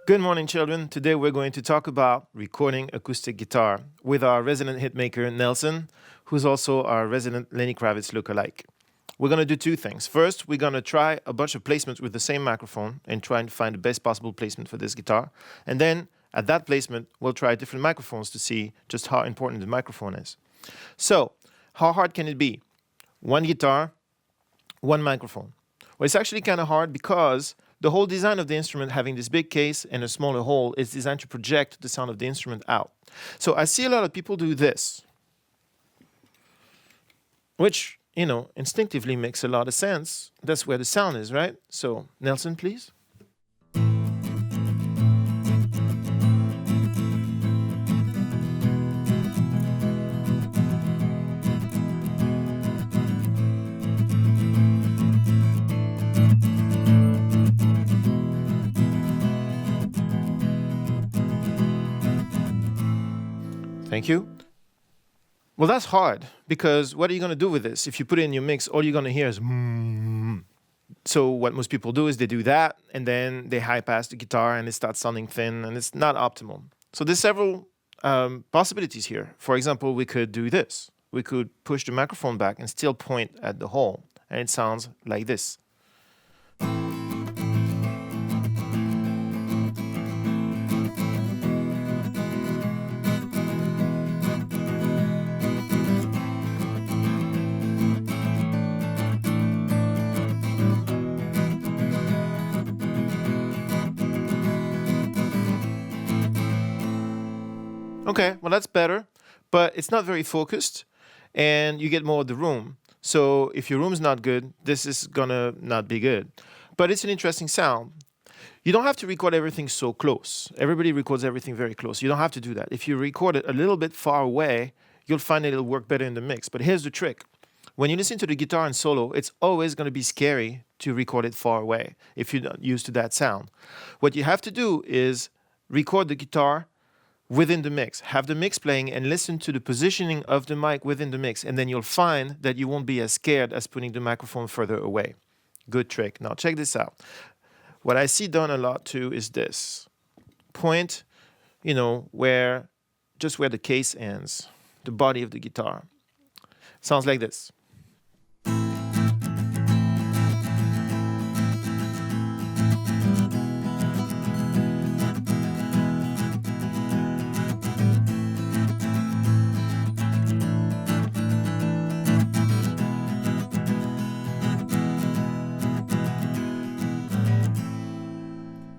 Good morning, children. Today we're going to talk about recording acoustic guitar with our resident hitmaker, Nelson, who's also our resident Lenny Kravitz lookalike. We're going to do two things. First, we're going to try a bunch of placements with the same microphone and try and find the best possible placement for this guitar. And then, at that placement, we'll try different microphones to see just how important the microphone is. So, how hard can it be? One guitar, one microphone. Well, it's actually kind of hard because the whole design of the instrument, having this big case and a smaller hole, is designed to project the sound of the instrument out. So I see a lot of people do this, which, instinctively makes a lot of sense. That's where the sound is, right? So, Nelson, please. Thank you. Well, that's hard because what are you going to do with this? If you put it in your mix, all you're going to hear is So what most people do is they do that and then they high pass the guitar and it starts sounding thin and it's not optimal. So there's several possibilities here. For example, we could do this. We could push the microphone back and still point at the hole and it sounds like this. Okay, well, that's better, but it's not very focused and you get more of the room. So if your room's not good, this is gonna not be good. But it's an interesting sound. You don't have to record everything so close. Everybody records everything very close. You don't have to do that. If you record it a little bit far away, you'll find it'll work better in the mix. But here's the trick. When you listen to the guitar in solo, it's always going to be scary to record it far away if you're not used to that sound. What you have to do is record the guitar within the mix. Have the mix playing and listen to the positioning of the mic within the mix, and then you'll find that you won't be as scared as putting the microphone further away. Good trick. Now check this out. What I see done a lot too is this. Point, where the case ends, the body of the guitar. Sounds like this.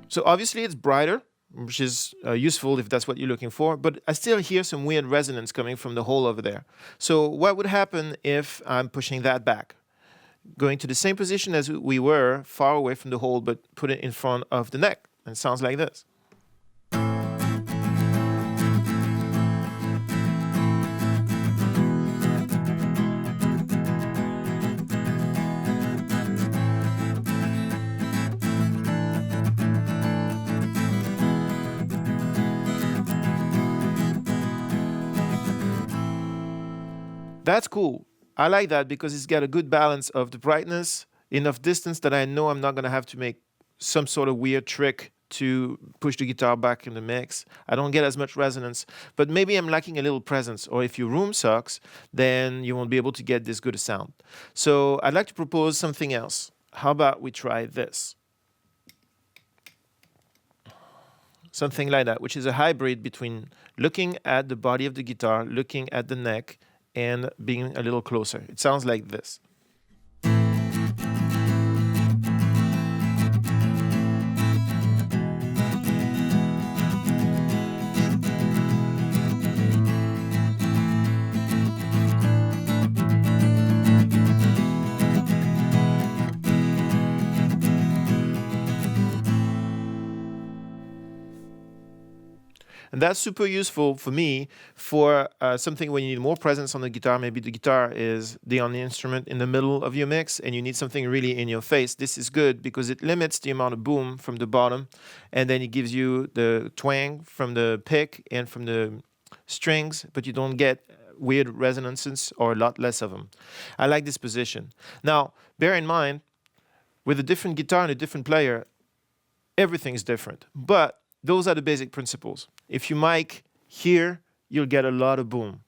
So obviously it's brighter, which is useful if that's what you're looking for, but I still hear some weird resonance coming from the hole over there. So what would happen if I'm pushing that back? Going to the same position as we were, far away from the hole, but put it in front of the neck. And it sounds like this. That's cool. I like that because it's got a good balance of the brightness, enough distance that I know I'm not going to have to make some sort of weird trick to push the guitar back in the mix. I don't get as much resonance, but maybe I'm lacking a little presence, or if your room sucks, then you won't be able to get this good a sound. So I'd like to propose something else. How about we try this? Something like that, which is a hybrid between looking at the body of the guitar, looking at the neck, and being a little closer. It sounds like this. And that's super useful for me for something when you need more presence on the guitar. Maybe the guitar is the only instrument in the middle of your mix and you need something really in your face. This is good because it limits the amount of boom from the bottom, and then it gives you the twang from the pick and from the strings, but you don't get weird resonances or a lot less of them. I like this position. Now, bear in mind, with a different guitar and a different player, everything's different. But those are the basic principles. If you mic here, you'll get a lot of boom.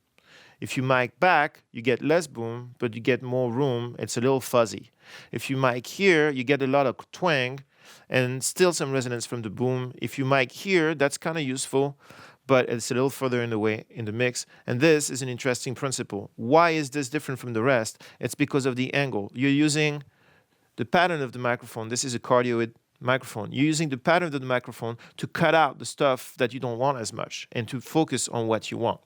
If you mic back, you get less boom, but you get more room. It's a little fuzzy. If you mic here, you get a lot of twang and still some resonance from the boom. If you mic here, that's kind of useful, but it's a little further in the way in the mix. And this is an interesting principle. Why is this different from the rest? It's because of the angle. You're using the pattern of the microphone. This is a cardioid microphone. You're using the pattern of the microphone to cut out the stuff that you don't want as much and to focus on what you want.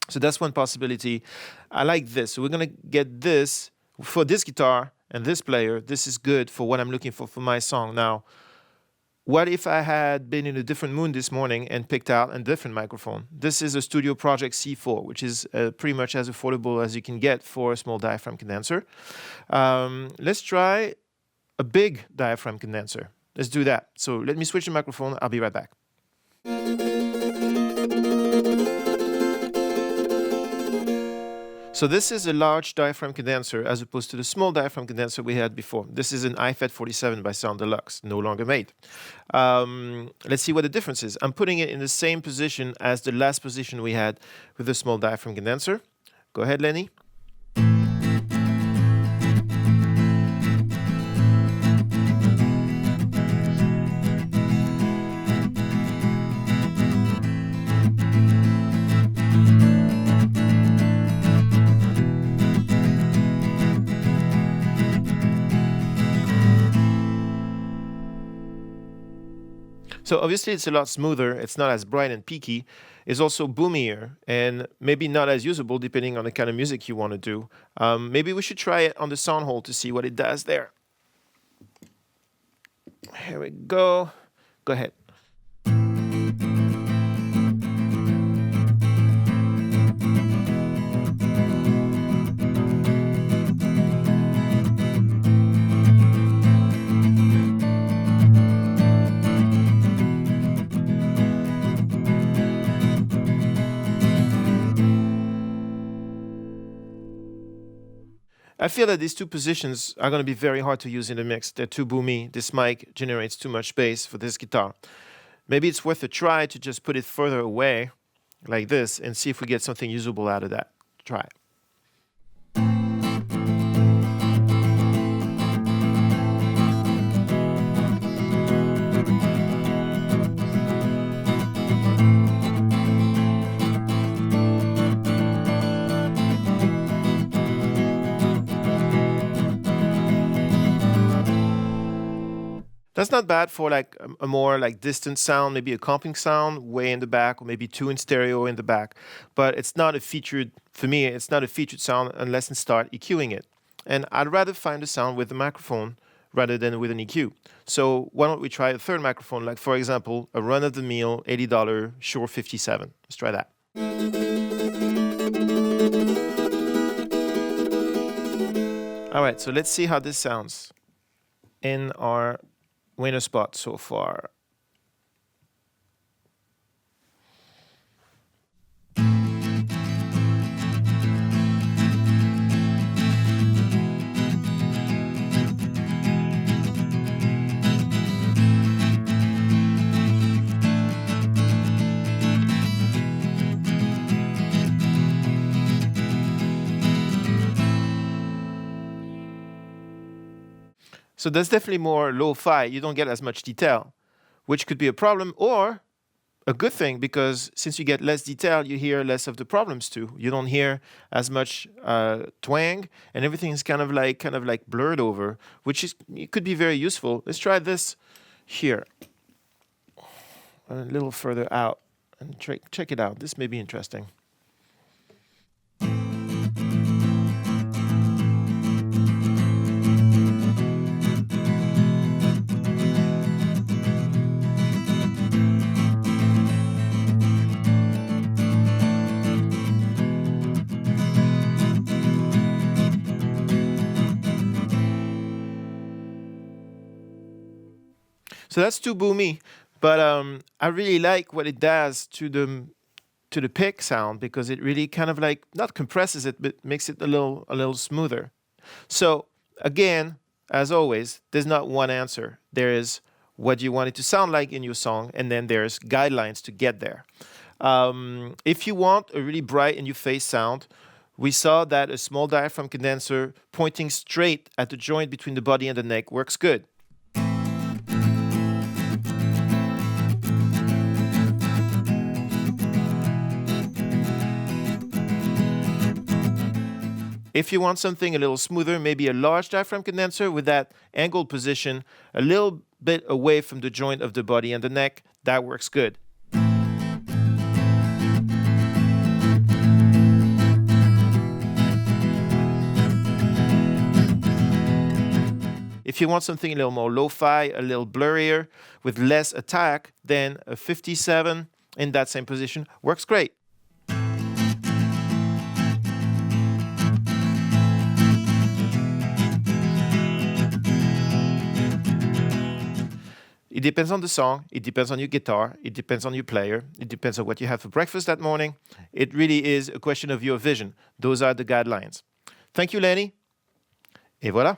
So that's one possibility. I like this. So we're going to get this for this guitar and this player. This is good for what I'm looking for my song. Now, what if I had been in a different mood this morning and picked out a different microphone? This is a Studio Project C4, which is pretty much as affordable as you can get for a small diaphragm condenser. Let's try a big diaphragm condenser. Let's do that. So let me switch the microphone. I'll be right back. So this is a large diaphragm condenser as opposed to the small diaphragm condenser we had before. This is an IFET 47 by Sound Deluxe, no longer made. Let's see what the difference is. I'm putting it in the same position as the last position we had with the small diaphragm condenser. Go ahead, Lenny. So obviously it's a lot smoother. It's not as bright and peaky. It's also boomier and maybe not as usable depending on the kind of music you want to do. Maybe we should try it on the sound hole to see what it does there. Here we go. Go ahead. I feel that these two positions are going to be very hard to use in the mix. They're too boomy. This mic generates too much bass for this guitar. Maybe it's worth a try to just put it further away like this and see if we get something usable out of that. Try it. That's not bad for like a more like distant sound, maybe a comping sound way in the back, or maybe two in stereo in the back. But it's not a featured, for me, it's not a featured sound unless I start EQing it. And I'd rather find a sound with a microphone rather than with an EQ. So why don't we try a third microphone, like for example, a run-of-the-mill $80 Shure 57. Let's try that. All right, so let's see how this sounds in our winner spot so far. So that's definitely more lo-fi. You don't get as much detail, which could be a problem or a good thing, because since you get less detail, you hear less of the problems too. You don't hear as much twang, and everything is kind of like blurred over, which is, it could be very useful. Let's try this here, a little further out, and check it out. This may be interesting. So that's too boomy, but I really like what it does to the pick sound, because it really kind of like not compresses it, but makes it a little smoother. So again, as always, there's not one answer. There is what do you want it to sound like in your song, and then there's guidelines to get there. If you want a really bright in your face sound, we saw that a small diaphragm condenser pointing straight at the joint between the body and the neck works good. If you want something a little smoother, maybe a large diaphragm condenser with that angled position a little bit away from the joint of the body and the neck, that works good. If you want something a little more lo-fi, a little blurrier, with less attack, then a 57 in that same position works great. It depends on the song, it depends on your guitar, it depends on your player, it depends on what you had for breakfast that morning. It really is a question of your vision. Those are the guidelines. Thank you, Lenny. Et voilà.